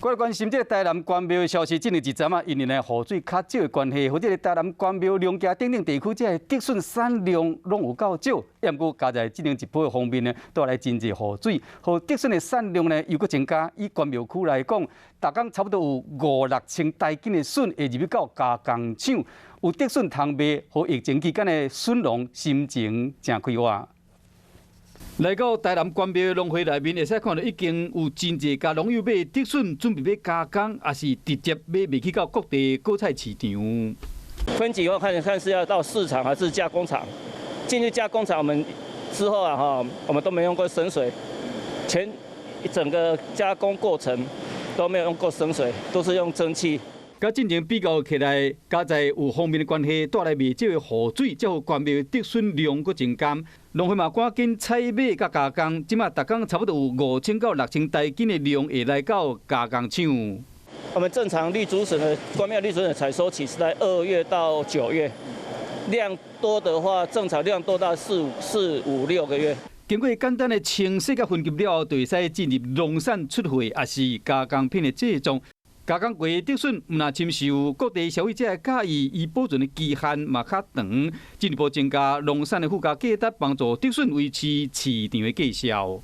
我关心这个台南关庙的消息，近日一阵啊，因为呢雨水较少的关系，或者台南关庙、梁家等等地区，这竹笋产量拢有够少。也毋过加在这两一波的方面呢，带来真济雨水，和竹笋的产量呢又搁增加。以关庙区来讲，逐工差不多有5、6千台斤的笋会入去到加工厂，有竹笋通卖，和疫情期间的笋农心情真快活。来到台南关庙农会内面，会使看到已经有真侪家农友买竹笋，准备要加工，也是直接买卖去到各地果菜市场。分级要看是要到市场还是加工厂。进去加工厂，我们之后我们都没用过生水，整个加工过程都没有用过生水，都是用蒸汽。甲进前比较起来，加在有方面的关系，带来未少的雨水，才有关庙竹笋量搁增加。农会嘛赶紧采买甲加工，即马逐工差不多有5000到6000台斤的量会来到加工厂。我们正常绿竹笋的关庙绿竹笋的采收期是在2月到9月，量多的话，正常量多到4、5、6个月。经过简单的清洗甲分级了后，就会使进入农产出货，也是加工品的制作。加工过的竹笋，毋但深受各地消费者的喜意，伊保存的期限嘛较长，进一步增加农产的附加价值，帮助竹笋维持市场的价销。